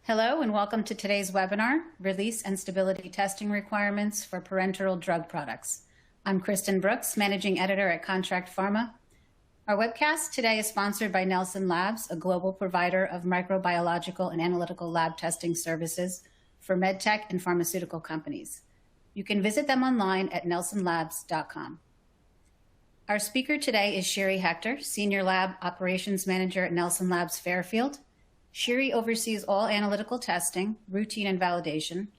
Hello and welcome to today's webinar, Release and Stability Testing Requirements for Parenteral Drug Products. I'm Kristen Brooks, Managing Editor at Contract Pharma. Our webcast today is sponsored by Nelson Labs, a global provider of microbiological and analytical lab testing services for medtech and pharmaceutical companies. You can visit them online at nelsonlabs.com. Our speaker today is Sherry Hector, Senior Lab Operations Manager at Nelson Labs Fairfield. Sherry oversees all analytical testing, routine and validation,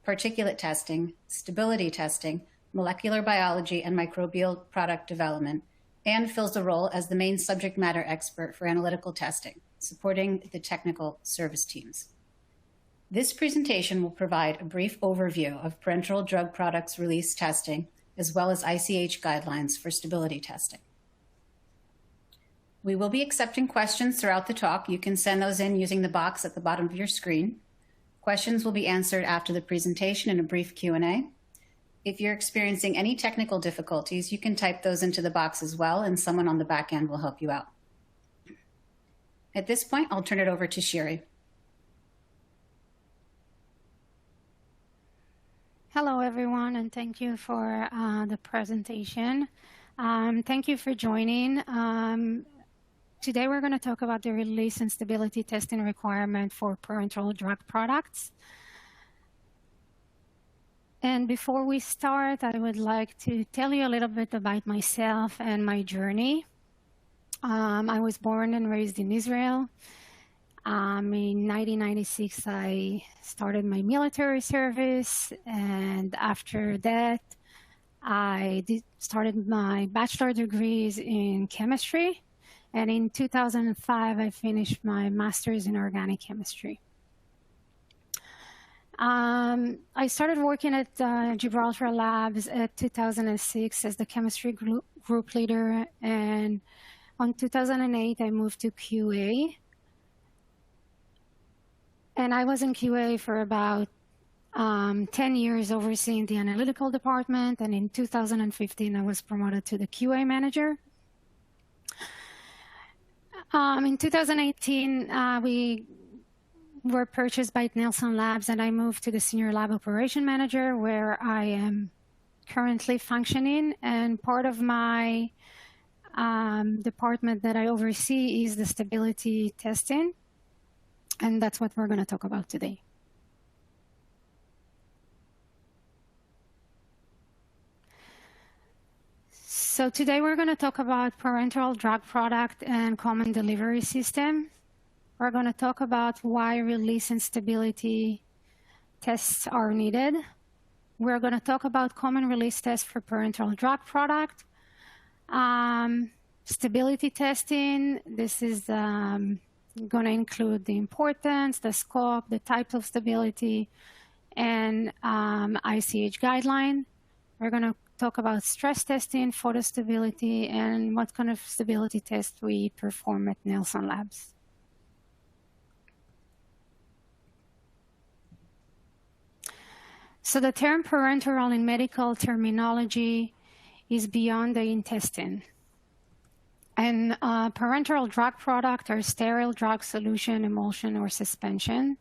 particulate testing, stability testing, molecular biology, and microbial product development, and fills the role as the main subject matter expert for analytical testing, supporting the technical service teams. This presentation will provide a brief overview of parenteral drug products release testing, as well as ICH guidelines for stability testing. We will be accepting questions throughout the talk. You can send those in using the box at the bottom of your screen. Questions will be answered after the presentation in a brief Q&A. If you're experiencing any technical difficulties, you can type those into the box as well, and someone on the back end will help you out. At this point, I'll turn it over to Sherry. Hello, everyone, and thank you for the presentation. Thank you for joining. Today, we're going to talk about the release and stability testing requirement for parenteral drug products. And before we start, I would like to tell you a little bit about myself and my journey. I was born and raised in Israel. In 1996, I started my military service, and after that, I started my bachelor degrees in chemistry. And in 2005, I finished my master's in organic chemistry. I started working at Gibraltar Labs at 2006 as the chemistry group leader. And in 2008, I moved to QA. And I was in QA for about 10 years overseeing the analytical department. And in 2015, I was promoted to the QA manager. In 2018, we were purchased by Nelson Labs, and I moved to the Senior Lab Operation Manager, where I am currently functioning. And part of my department that I oversee is the stability testing, and that's what we're going to talk about today. So today we're going to talk about parenteral drug product and common delivery system. We're going to talk about why release and stability tests are needed. We're going to talk about common release tests for parenteral drug product. Stability testing, this is going to include the importance, the scope, the types of stability, and ICH guideline. We're going to talk about stress testing, photo stability, and what kind of stability test we perform at Nelson Labs. So the term parenteral in medical terminology is beyond the intestine. And parenteral drug product are sterile drug solution, emulsion, or suspension.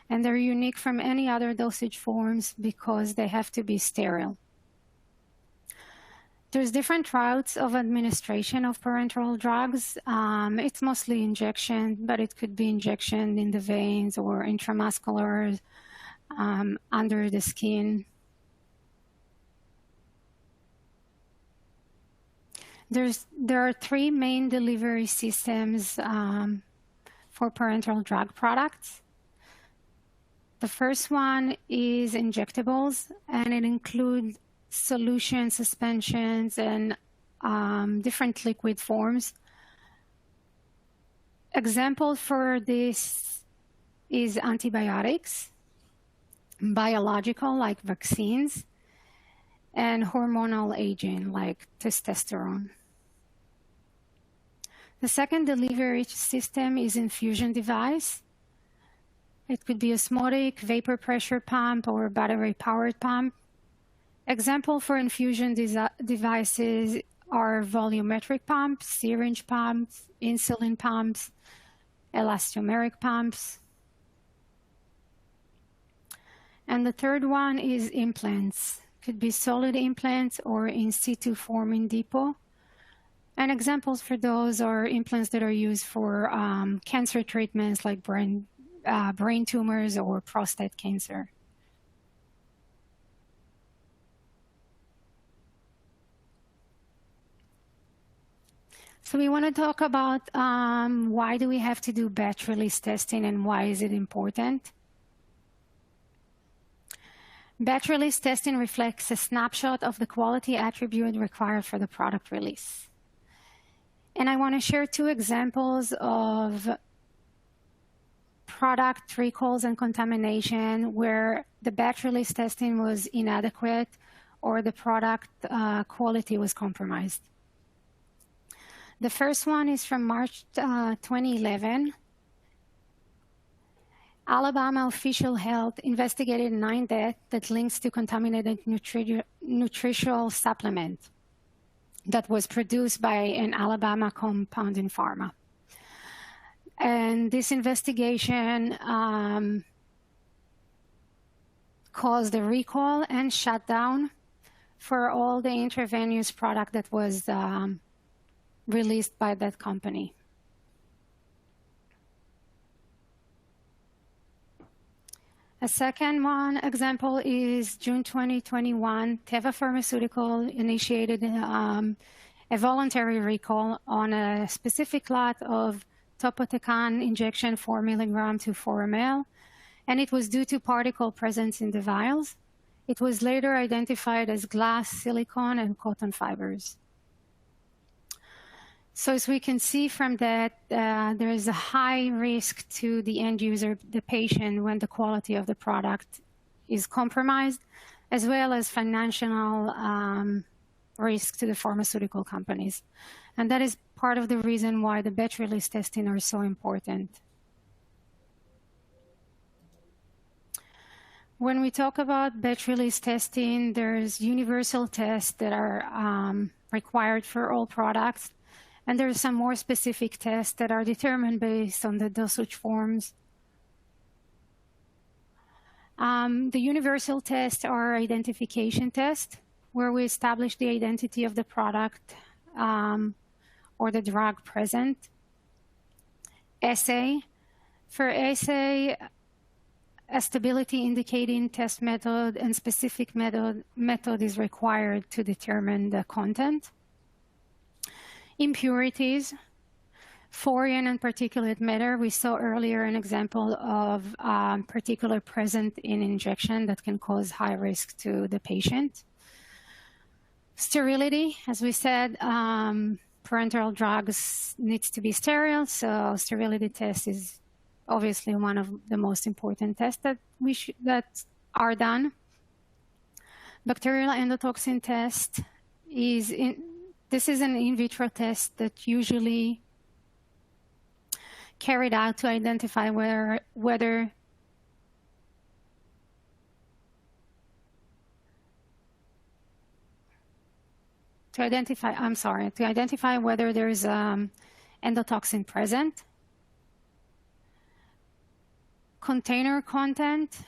And they're unique from any other dosage forms because they have to be sterile. There's different routes of administration of parenteral drugs. It's mostly injection, but it could be injection in the veins or intramuscular, under the skin. There are three main delivery systems for parenteral drug products. The first one is injectables, and it includes solutions, suspensions, and different liquid forms. Example for this is antibiotics, biological like vaccines, and hormonal agent like testosterone. The second delivery system is infusion device. It could be osmotic, vapor pressure pump, or battery-powered pump. Example for infusion devices are volumetric pumps, syringe pumps, insulin pumps, elastomeric pumps. And the third one is implants. Could be solid implants or in situ form in depot. And examples for those are implants that are used for cancer treatments like brain tumors or prostate cancer. So we want to talk about why do we have to do batch release testing and why is it important? Batch release testing reflects a snapshot of the quality attribute required for the product release. And I want to share two examples of product recalls and contamination where the batch release testing was inadequate or the product quality was compromised. The first one is from March 2011. Alabama Official Health investigated 9 deaths that links to contaminated nutritional supplement that was produced by an Alabama compounding pharma. And this investigation caused a recall and shutdown for all the intravenous product that was released by that company. A second example is June 2021, Teva Pharmaceutical initiated a voluntary recall on a specific lot of topotecan injection 4 milligram to 4 ml, and it was due to particle presence in the vials. It was later identified as glass, silicone, and cotton fibers. So as we can see from that, there is a high risk to the end user, the patient, when the quality of the product is compromised, as well as financial risk to the pharmaceutical companies. And that is part of the reason why the batch release testing are so important. When we talk about batch release testing, there's universal tests that are required for all products. And there are some more specific tests that are determined based on the dosage forms. The universal tests are identification tests, where we establish the identity of the product or the drug present. Assay. For assay, a stability indicating test method and specific method is required to determine the content. Impurities, foreign and particulate matter. We saw earlier an example of particulate present in injection that can cause high risk to the patient. Sterility, as we said, parenteral drugs needs to be sterile, so sterility test is obviously one of the most important tests that are done. Bacterial endotoxin test is this is an in vitro test that usually carried out to identify whether there is endotoxin present. Container content.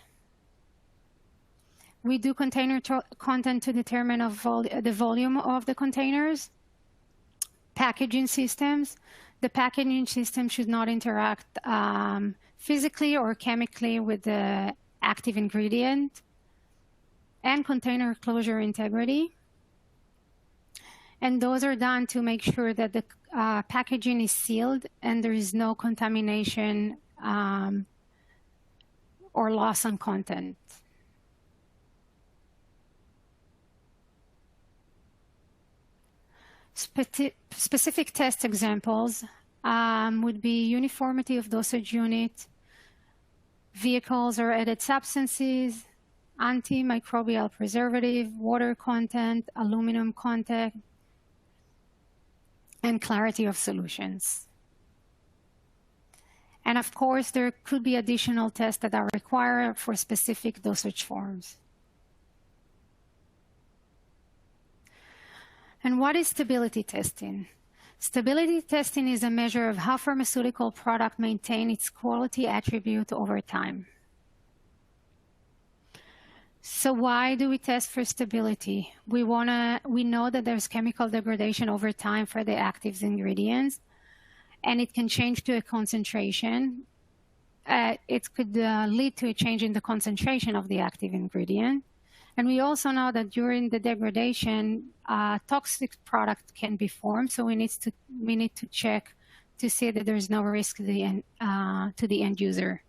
We do container content to determine the volume of the containers. Packaging systems. The packaging system should not interact physically or chemically with the active ingredient. And container closure integrity. And those are done to make sure that the packaging is sealed and there is no contamination or loss on content. Specific test examples would be uniformity of dosage unit, vehicles or added substances, antimicrobial preservative, water content, aluminum content, and clarity of solutions. And of course, there could be additional tests that are required for specific dosage forms. And what is stability testing? Stability testing is a measure of how pharmaceutical product maintain its quality attribute over time. So why do we test for stability? We know that there's chemical degradation over time for the active ingredients, and it can change to a concentration. It could lead to a change in the concentration of the active ingredient. And we also know that during the degradation, toxic product can be formed. So we need to check to see that there's no risk to the end user.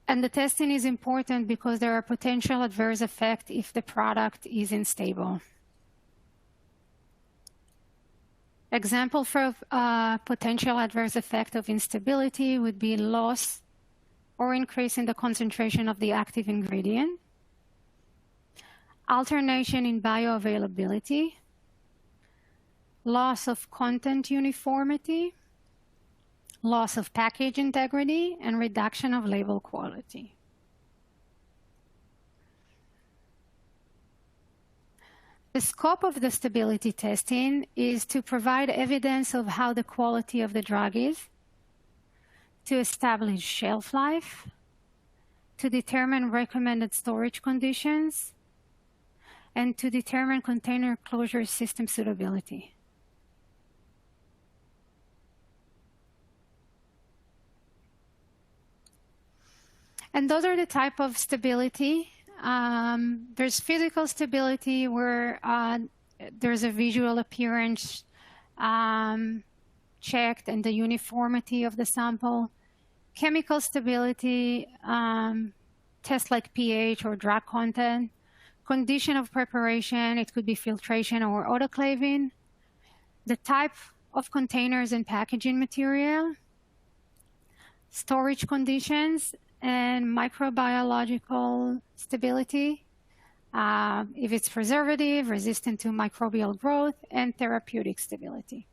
And the testing is important because there are potential adverse effects if the product is unstable. Example for potential adverse effect of instability would be loss or increase in the concentration of the active ingredient, alternation in bioavailability, loss of content uniformity, loss of package integrity, and reduction of label quality. The scope of the stability testing is to provide evidence of how the quality of the drug is, to establish shelf life, to determine recommended storage conditions, and to determine container closure system suitability. And those are the type of stability. There's physical stability where there's a visual appearance checked and the uniformity of the sample. Chemical stability, tests like pH or drug content. Condition of preparation, it could be filtration or autoclaving. The type of containers and packaging material. Storage conditions and microbiological stability, if it's preservative, resistant to microbial growth, and therapeutic stability.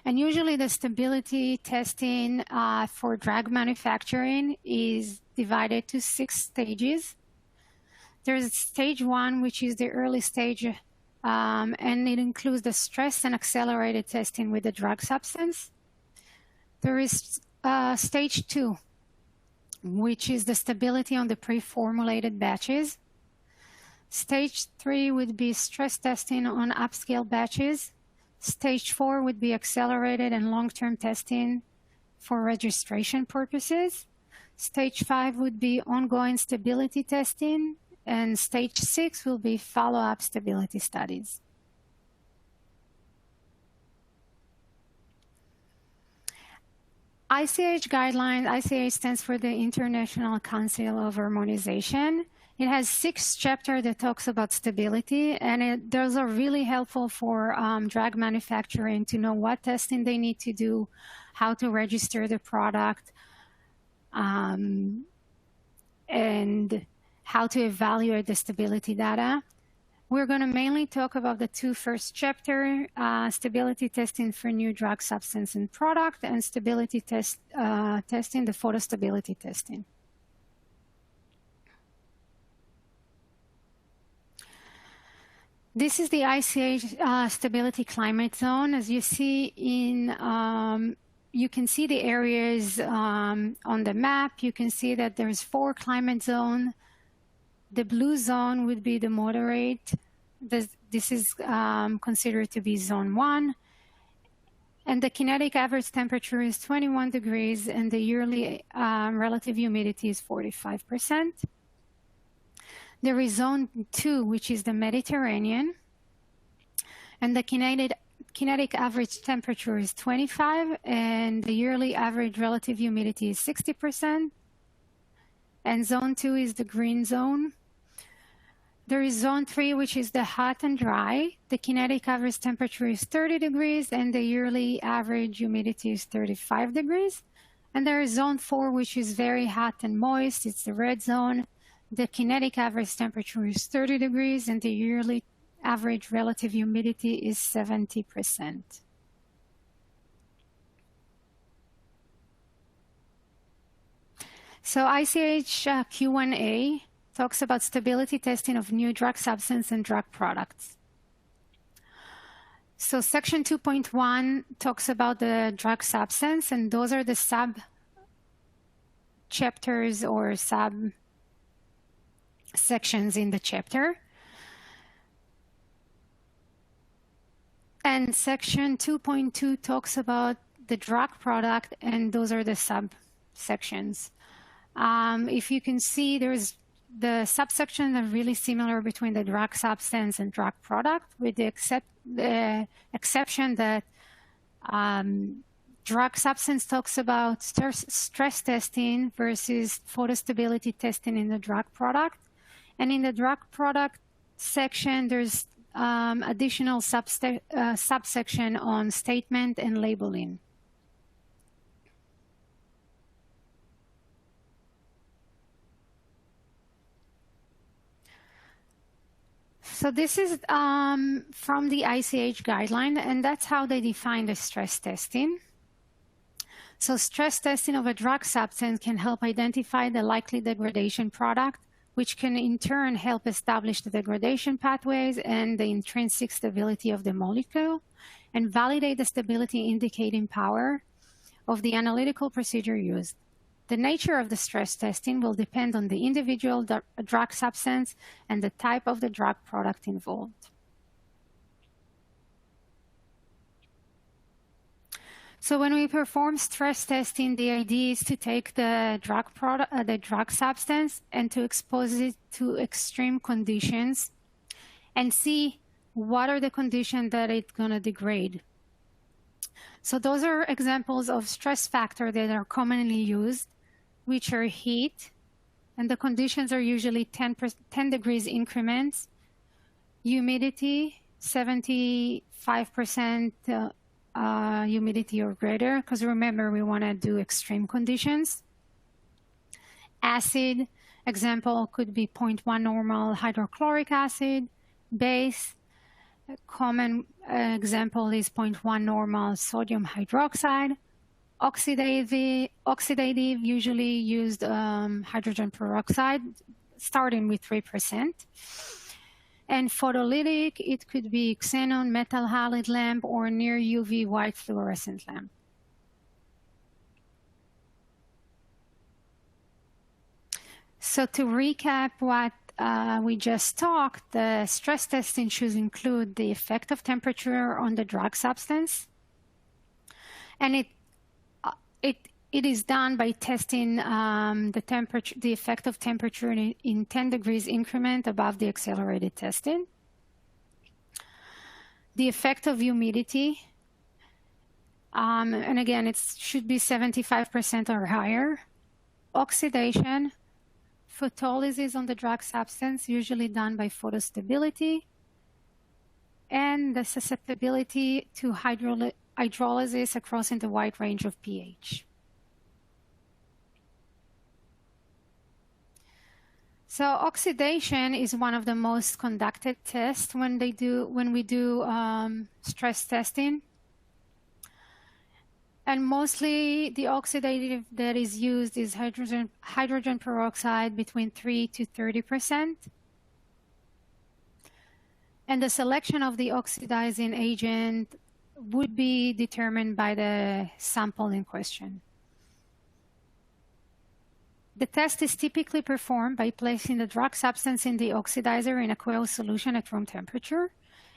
And usually the stability testing for drug manufacturing is divided to 6 stages. There's stage 1, which is the early stage, and it includes the stress and accelerated testing with the drug substance. There is stage 2, which is the stability on the pre-formulated batches. Stage 3 would be stress testing on upscale batches. Stage 4 would be accelerated and long-term testing for registration purposes. Stage 5 would be ongoing stability testing, and stage 6 will be follow-up stability studies. ICH guidelines, ICH stands for the International Council of Harmonization. It has 6 chapters that talks about stability, and those are really helpful for drug manufacturing to know what testing they need to do, how to register the product, and how to evaluate the stability data. We're going to mainly talk about the 2 first chapters, stability testing for new drug substance and product, and stability testing, the photostability testing. This is the ICH stability climate zone. As you see you can see the areas on the map. You can see that there's 4 climate zones. The blue zone would be the moderate. This is considered to be zone 1. And the kinetic average temperature is 21 degrees, and the yearly relative humidity is 45%. There is zone 2, which is the Mediterranean. And the kinetic average temperature is 25, and the yearly average relative humidity is 60%. And zone 2 is the green zone. There is zone 3, which is the hot and dry. The kinetic average temperature is 30 degrees, and the yearly average humidity is 35 degrees. And there is zone 4, which is very hot and moist. It's the red zone. The kinetic average temperature is 30 degrees, and the yearly average relative humidity is 70%. So ICH Q1A talks about stability testing of new drug substance and drug products. So section 2.1 talks about the drug substance, and those are the chapters or sub-sections in the chapter. And section 2.2 talks about the drug product, and those are the subsections. If you can see, there's the subsections are really similar between the drug substance and drug product, with the exception that drug substance talks about stress testing versus photostability testing in the drug product. And in the drug product section, there's additional subsection on statement and labeling. So this is from the ICH guideline, and that's how they define the stress testing. So stress testing of a drug substance can help identify the likely degradation product, which can in turn help establish the degradation pathways and the intrinsic stability of the molecule, and validate the stability indicating power of the analytical procedure used. The nature of the stress testing will depend on the individual drug substance and the type of the drug product involved. So when we perform stress testing, the idea is to take the drug substance and to expose it to extreme conditions and see what are the conditions that it's going to degrade. So those are examples of stress factors that are commonly used, which are heat, and the conditions are usually 10 degrees increments, humidity, 75% humidity or greater, because remember, we want to do extreme conditions. Acid, example could be 0.1 normal hydrochloric acid. Base, a common example is 0.1 normal sodium hydroxide. Oxidative usually used hydrogen peroxide, starting with 3%. And photolytic, it could be xenon metal halide lamp or near UV white fluorescent lamp. So to recap what we just talked, the stress testing should include the effect of temperature on the drug substance. And it is done by testing the effect of temperature in 10 degrees increment above the accelerated testing. The effect of humidity, and again, it should be 75% or higher. Oxidation, photolysis on the drug substance, usually done by photostability. And the susceptibility to hydrolysis across in the wide range of pH. So oxidation is one of the most conducted tests when we do stress testing. And mostly the oxidative that is used is hydrogen peroxide between 3 to 30%. And the selection of the oxidizing agent would be determined by the sample in question. The test is typically performed by placing the drug substance in the oxidizer in aqueous solution at room temperature,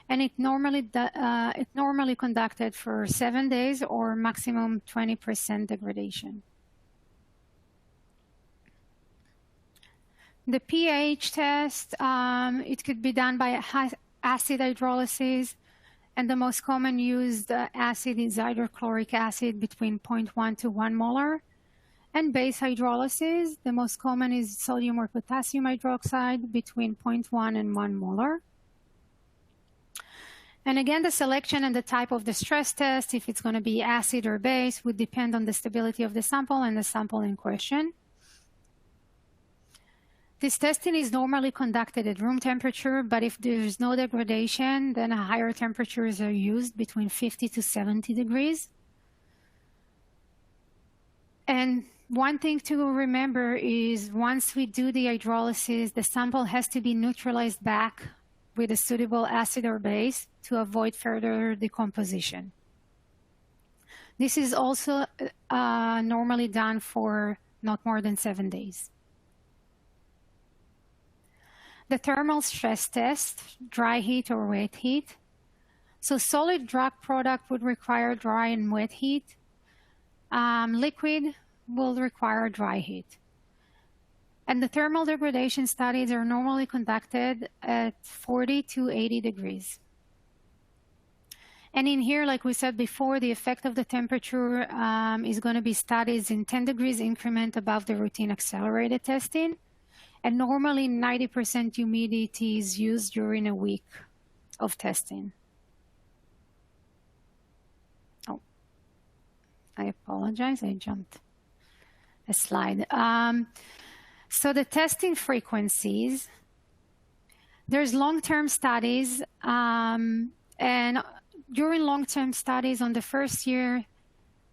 and it normally conducted for 7 days or maximum 20% degradation. The pH test, it could be done by acid hydrolysis, and the most common used acid is hydrochloric acid between 0.1 to 1 molar. And base hydrolysis, the most common is sodium or potassium hydroxide between 0.1 and 1 molar. And again, the selection and the type of the stress test, if it's going to be acid or base, would depend on the stability of the sample and the sample in question. This testing is normally conducted at room temperature, but if there's no degradation, then higher temperatures are used between 50 to 70 degrees. And one thing to remember is once we do the hydrolysis, the sample has to be neutralized back with a suitable acid or base to avoid further decomposition. This is also normally done for not more than 7 days. The thermal stress test, dry heat or wet heat. So solid drug product would require dry and wet heat. Liquid will require dry heat. And the thermal degradation studies are normally conducted at 40 to 80 degrees. And in here, like we said before, the effect of the temperature is going to be studied in 10 degrees increment above the routine accelerated testing. And normally 90% humidity is used during a week of testing. Oh, I apologize, I jumped a slide. So the testing frequencies, there's long-term studies, and during long-term studies on the first year,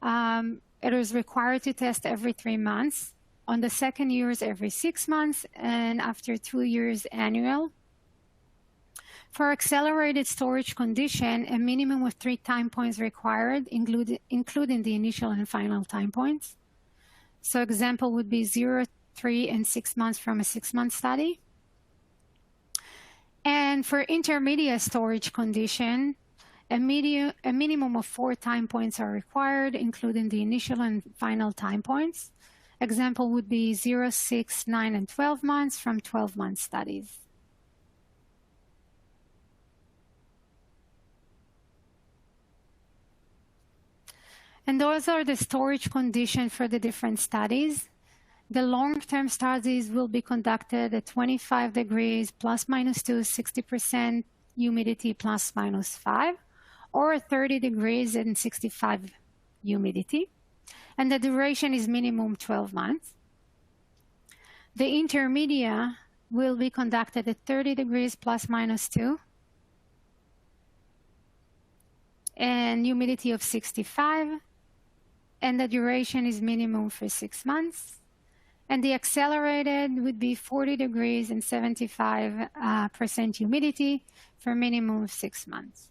it is required to test every 3 months. On the second year is every 6 months, and after 2 years, annual. For accelerated storage condition, a minimum of 3 time points required, including the initial and final time points. So example would be 0, 3, and 6 months from a 6-month study. And for intermediate storage condition, a minimum of 4 time points are required, including the initial and final time points. Example would be 0, 6, 9, and 12 months from 12-month studies. And those are the storage conditions for the different studies. The long-term studies will be conducted at 25 degrees plus minus 2, 60% humidity plus minus 5, or 30 degrees and 65 humidity. And the duration is minimum 12 months. The intermediate will be conducted at 30 degrees plus minus 2, and humidity of 65, and the duration is minimum for 6 months. And the accelerated would be 40 degrees and 75% humidity for a minimum of 6 months.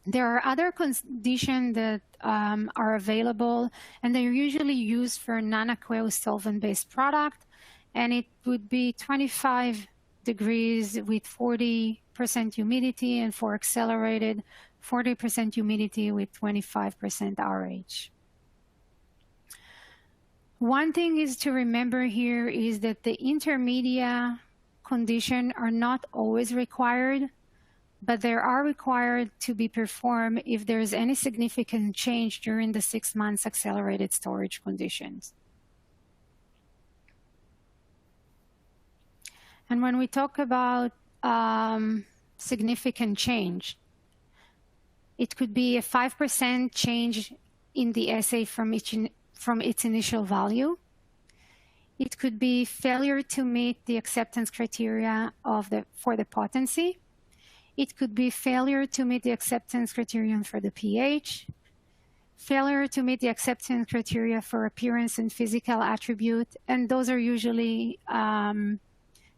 There are other conditions that are available, and they're usually used for non-aqueous solvent-based product, and it would be 25 degrees with 40% humidity, and for accelerated, 40% humidity with 25% RH. One thing is to remember here is that the intermediate conditions are not always required, but they are required to be performed if there is any significant change during the 6 months accelerated storage conditions. And when we talk about significant change, it could be a 5% change in the assay from its initial value. It could be failure to meet the acceptance criteria for the potency. It could be failure to meet the acceptance criterion for the pH, failure to meet the acceptance criteria for appearance and physical attribute, and those are usually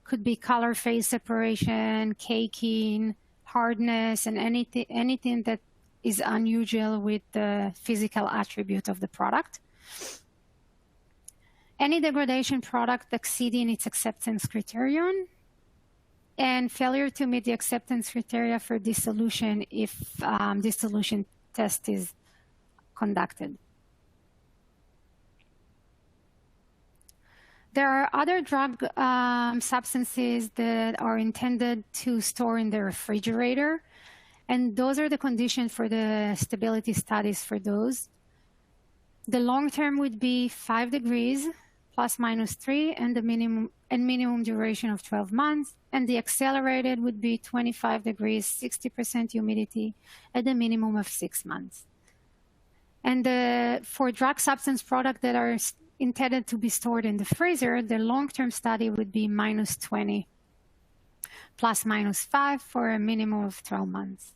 could be color phase separation, caking, hardness, and anything that is unusual with the physical attribute of the product. Any degradation product exceeding its acceptance criterion, and failure to meet the acceptance criteria for dissolution if dissolution test is conducted. There are other drug substances that are intended to store in the refrigerator, and those are the conditions for the stability studies for those. The long term would be 5 degrees plus minus 3, and the minimum duration of 12 months. And the accelerated would be 25 degrees, 60% humidity at the minimum of 6 months. And for drug substance products that are intended to be stored in the freezer, the long-term study would be minus 20 plus minus 5 for a minimum of 12 months.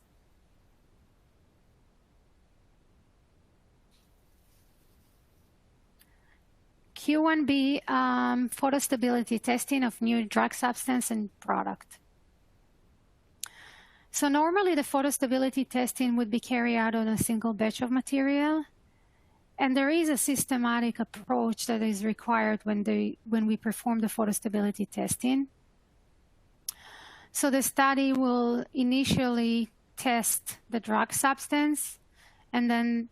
Q1B photostability testing of new drug substance and product. So normally the photostability testing would be carried out on a single batch of material. And there is a systematic approach that is required when we perform the photostability testing. So the study will initially test the drug substance, and then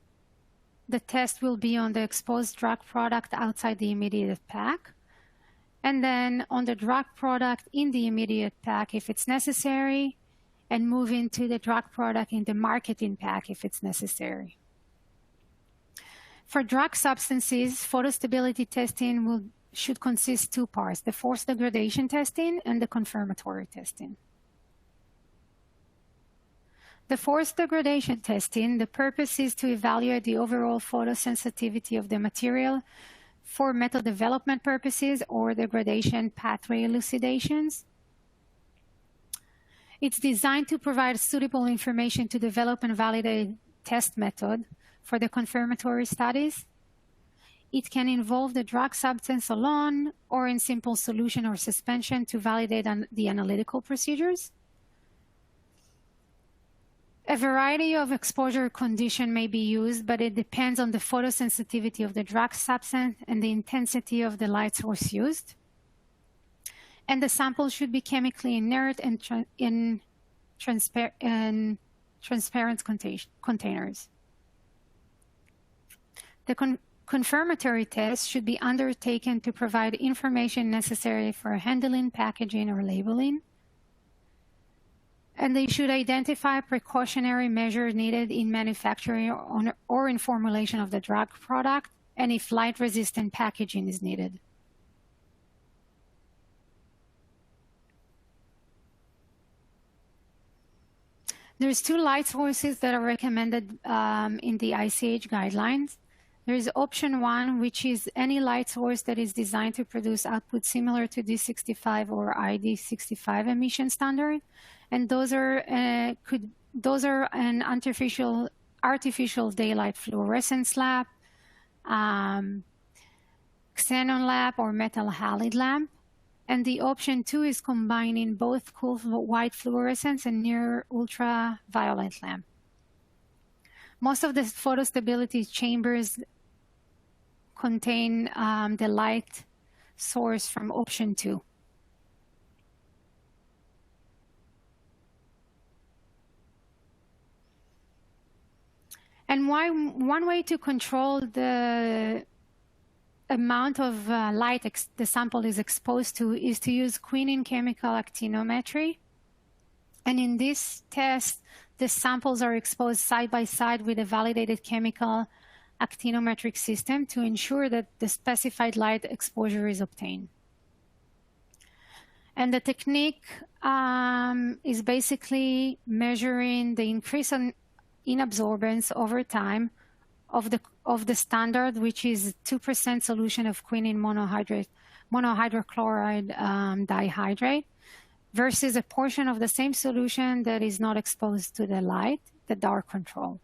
the test will be on the exposed drug product outside the immediate pack, and then on the drug product in the immediate pack if it's necessary, and move into the drug product in the marketing pack if it's necessary. For drug substances, photostability testing should consist two parts: the forced degradation testing and the confirmatory testing. The forced degradation testing, the purpose is to evaluate the overall photosensitivity of the material for method development purposes or degradation pathway elucidations. It's designed to provide suitable information to develop and validate test method for the confirmatory studies. It can involve the drug substance alone or in simple solution or suspension to validate the analytical procedures. A variety of exposure conditions may be used, but it depends on the photosensitivity of the drug substance and the intensity of the light source used. And the sample should be chemically inert and in transparent containers. The confirmatory test should be undertaken to provide information necessary for handling, packaging, or labeling. And they should identify precautionary measures needed in manufacturing or in formulation of the drug product, and if light-resistant packaging is needed. There's two light sources that are recommended in the ICH guidelines. There is option 1, which is any light source that is designed to produce output similar to D65 or ID65 emission standard. And those are an artificial daylight fluorescence lamp, xenon lamp, or metal halide lamp. And the option 2 is combining both cool white fluorescence and near ultraviolet lamp. Most of the photostability chambers contain the light source from option 2. And one way to control the amount of light the sample is exposed to is to use quinine chemical actinometry. And in this test, the samples are exposed side by side with a validated chemical actinometric system to ensure that the specified light exposure is obtained. And the technique is basically measuring the increase in absorbance over time of the standard, which is 2% solution of quinine monohydrochloride dihydrate, versus a portion of the same solution that is not exposed to the light, the dark control.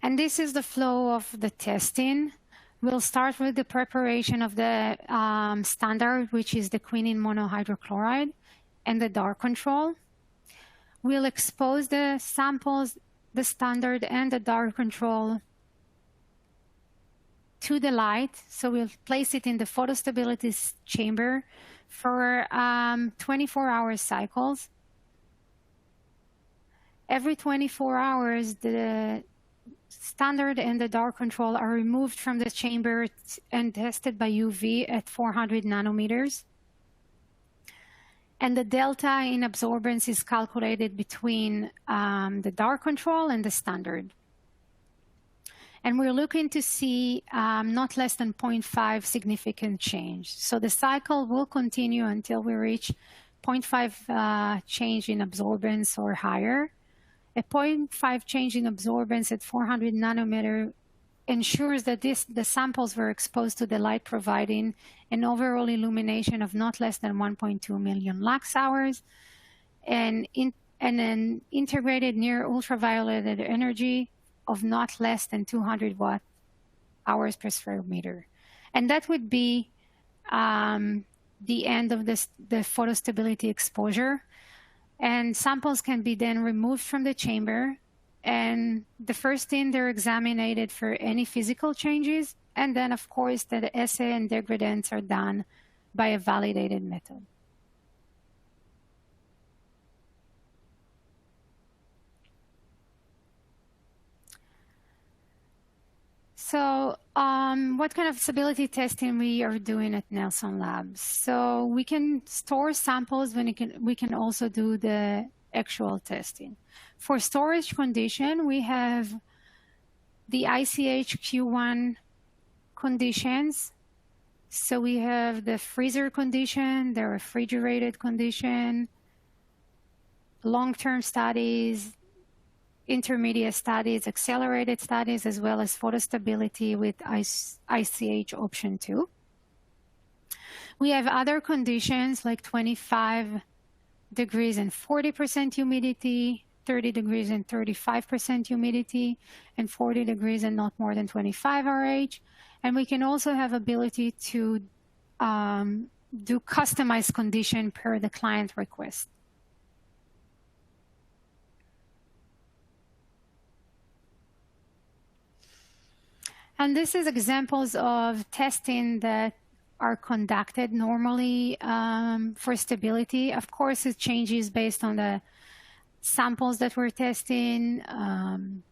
And this is the flow of the testing. We'll start with the preparation of the standard, which is the quinine monohydrochloride, and the dark control. We'll expose the samples, the standard and the dark control, to the light. So we'll place it in the photostability chamber for 24-hour cycles. Every 24 hours, the standard and the dark control are removed from the chamber and tested by UV at 400 nanometers. And the delta in absorbance is calculated between the dark control and the standard. And we're looking to see not less than 0.5 significant change. So the cycle will continue until we reach 0.5 change in absorbance or higher. A 0.5 change in absorbance at 400 nanometer ensures that the samples were exposed to the light, providing an overall illumination of not less than 1.2 million lux hours and an integrated near ultraviolet energy of not less than 200 watt hours per square meter. And that would be the end of the photostability exposure. And samples can be then removed from the chamber. And the first thing, they're examined for any physical changes. And then, of course, the assay and degradants are done by a validated method. So what kind of stability testing we are doing at Nelson Labs? So we can store samples when we can also do the actual testing. For storage condition, we have the ICH Q1 conditions. So we have the freezer condition, the refrigerated condition, long-term studies, intermediate studies, accelerated studies, as well as photostability with ICH option 2. We have other conditions like 25 degrees and 40% humidity, 30 degrees and 35% humidity, and 40 degrees and not more than 25 RH. And we can also have ability to do customized condition per the client request. And this is examples of testing that are conducted normally for stability. Of course, it changes based on the samples that we're testing. And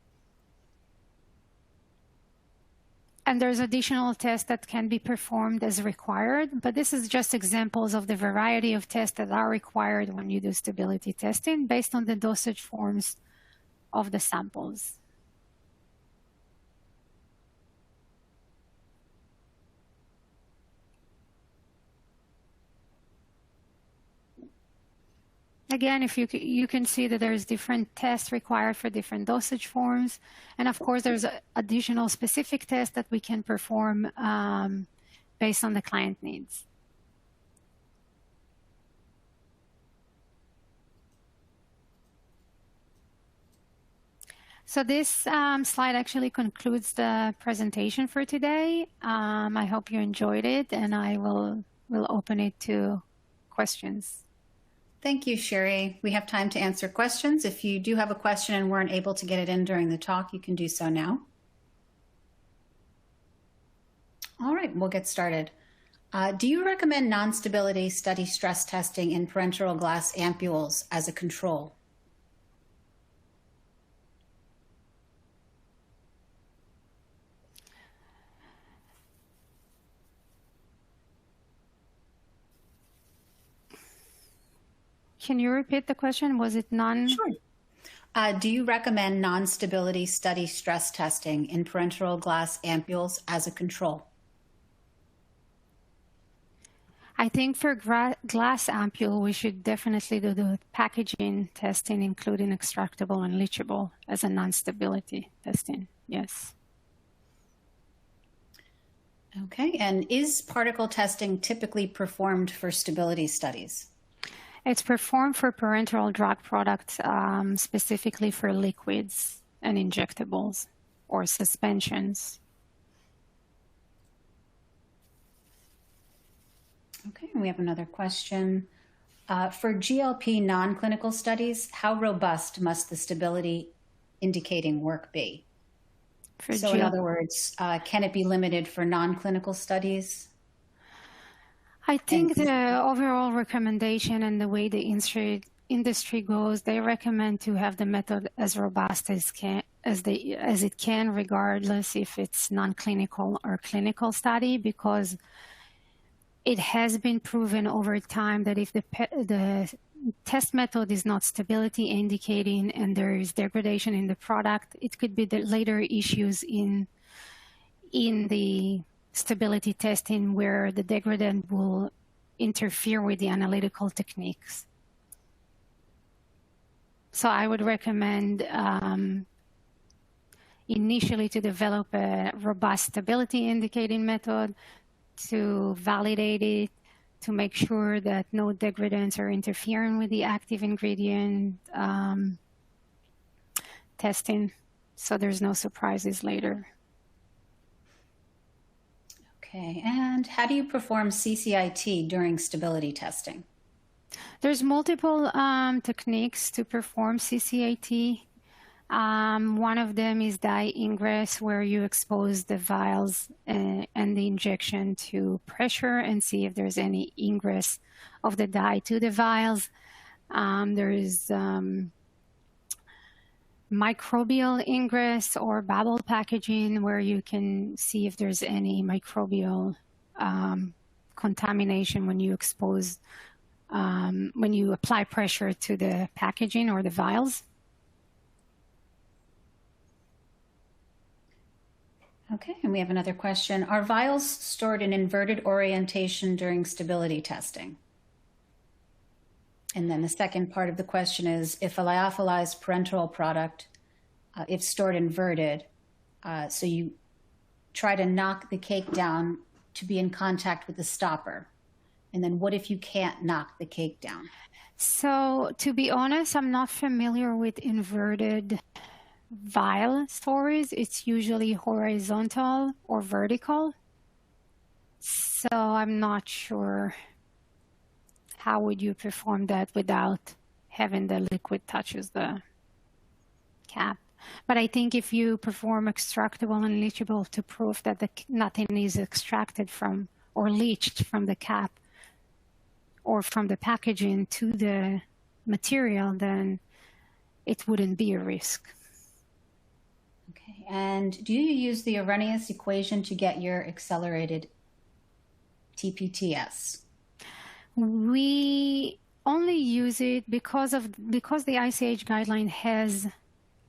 there's additional tests that can be performed as required, but this is just examples of the variety of tests that are required when you do stability testing based on the dosage forms of the samples. Again, if you can see that there's different tests required for different dosage forms. And of course, there's additional specific tests that we can perform based on the client needs. So this slide actually concludes the presentation for today. I hope you enjoyed it, and I will open it to questions. Thank you, Sherry. We have time to answer questions. If you do have a question and weren't able to get it in during the talk, you can do so now. All right, we'll get started. Do you recommend non-stability study stress testing in parenteral glass ampules as a control? Can you repeat the question? Was it non? Sure. Do you recommend non-stability study stress testing in parenteral glass ampules as a control? I think for glass ampule, we should definitely do the packaging testing, including extractable and leachable, as a non-stability testing. Yes. Okay. And is particle testing typically performed for stability studies? It's performed for parenteral drug products, specifically for liquids and injectables or suspensions. Okay, we have another question. For GLP non-clinical studies, how robust must the stability indicating work be? So in other words, can it be limited for non-clinical studies? I think the overall recommendation and the way the industry goes, they recommend to have the method as robust as it can, regardless if it's non-clinical or clinical study, because it has been proven over time that if the test method is not stability indicating and there is degradation in the product, it could be the later issues in the stability testing where the degradant will interfere with the analytical techniques. So I would recommend initially to develop a robust stability indicating method, to validate it, to make sure that no degradants are interfering with the active ingredient testing, so there's no surprises later. Okay, and how do you perform CCIT during stability testing? There's multiple techniques to perform CCAT. One of them is dye ingress, where you expose the vials and the injection to pressure and see if there's any ingress of the dye to the vials. There is microbial ingress or bubble packaging, where you can see if there's any microbial contamination when you expose, when you apply pressure to the packaging or the vials. Okay, and we have another question. Are vials stored in inverted orientation during stability testing? And then the second part of the question is, if a lyophilized parenteral product, if stored inverted, so you try to knock the cake down to be in contact with the stopper, and then what if you can't knock the cake down? So to be honest, I'm not familiar with inverted vial storage. It's usually horizontal or vertical. So I'm not sure how would you perform that without having the liquid touches the cap. But I think if you perform extractable and leachable to prove that nothing is extracted from or leached from the cap or from the packaging to the material, then it wouldn't be a risk. Okay, and do you use the Arrhenius equation to get your accelerated TPTS? We only use it because the ICH guideline has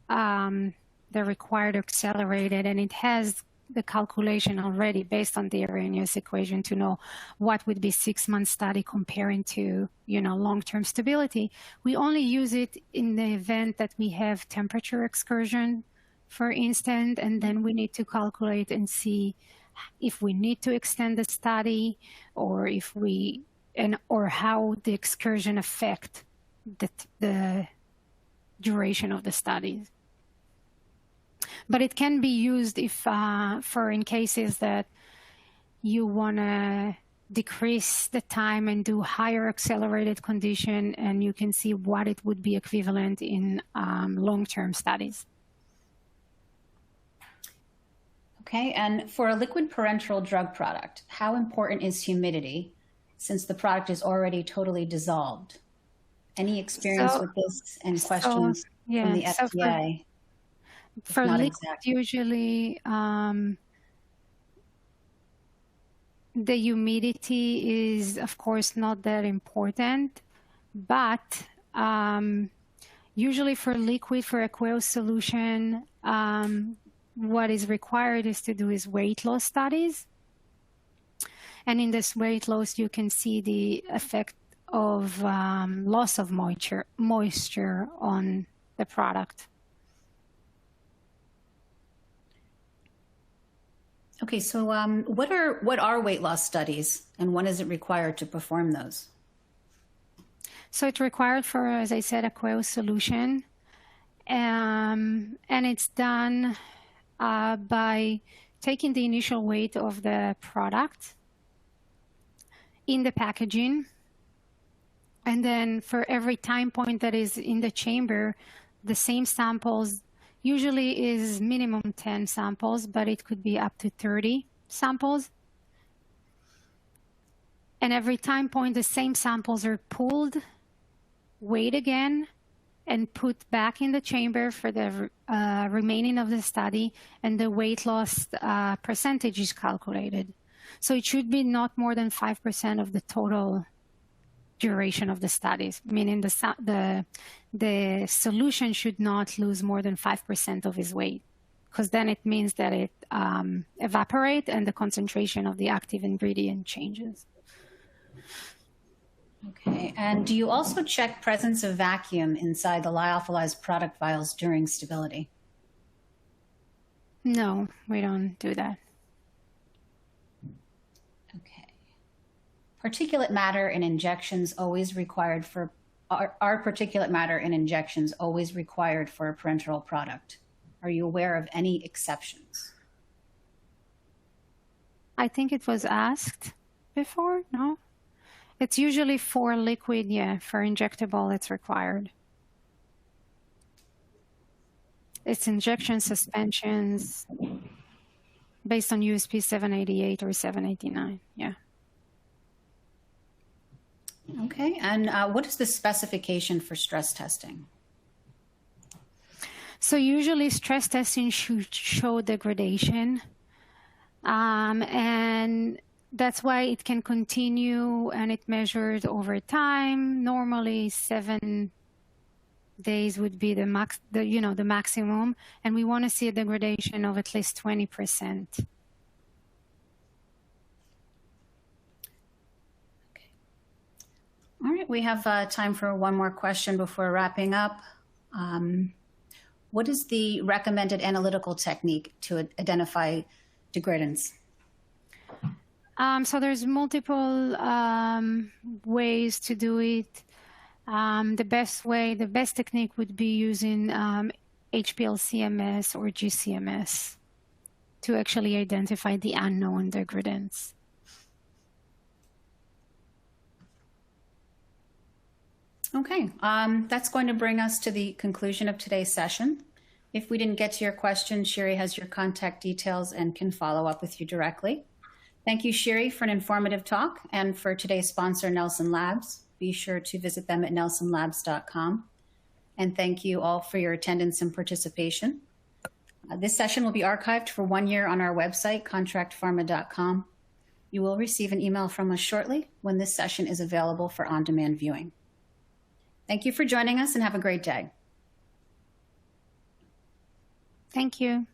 the required accelerated, and it has the calculation already based on the Arrhenius equation to know what would be 6-month study comparing to, long-term stability. We only use it in the event that we have temperature excursion, for instance, and then we need to calculate and see if we need to extend the study, or if we or how the excursion affect the duration of the study. But it can be used if in cases that you want to decrease the time and do higher accelerated condition, and you can see what it would be equivalent in long-term studies. Okay, and for a liquid parenteral drug product, how important is humidity, since the product is already totally dissolved? Any experience with this and questions from the FDA? For liquid, usually the humidity is, of course, not that important, but usually for liquid, for aqueous solution, what is required is to do weight loss studies. And in this weight loss, you can see the effect of loss of moisture on the product. Okay, so what are weight loss studies, and when is it required to perform those? So it's required for, as I said, aqueous solution, and it's done by taking the initial weight of the product in the packaging, and then for every time point that is in the chamber, the same samples usually is minimum 10 samples, but it could be up to 30 samples. And every time point, the same samples are pulled, weighed again, and put back in the chamber for the remaining of the study, and the weight loss percentage is calculated. So it should be not more than 5% of the total duration of the studies, meaning the solution should not lose more than 5% of its weight, because then it means that it evaporates and the concentration of the active ingredient changes. Okay, and do you also check presence of vacuum inside the lyophilized product vials during stability? No, we don't do that. Okay. Particulate matter in injections always required for, are particulate matter in injections always required for a parenteral product? Are you aware of any exceptions? I think it was asked before, no? It's usually for liquid, yeah. For injectable, it's required. It's injection suspensions based on USP 788 or 789, yeah. Okay, and what is the specification for stress testing? So usually stress testing should show degradation, and that's why it can continue and it measures over time. Normally 7 days would be the maximum, and we want to see a degradation of at least 20%. All right, we have time for one more question before wrapping up. What is the recommended analytical technique to identify degradants? So there's multiple ways to do it. The best technique would be using HPLC-MS or GC-MS to actually identify the unknown degradants. Okay, that's going to bring us to the conclusion of today's session. If we didn't get to your question, Shiri has your contact details and can follow up with you directly. Thank you, Shiri, for an informative talk, and for today's sponsor, Nelson Labs. Be sure to visit them at nelsonlabs.com. And thank you all for your attendance and participation. This session will be archived for 1 year on our website, contractpharma.com. You will receive an email from us shortly when this session is available for on-demand viewing. Thank you for joining us and have a great day. Thank you.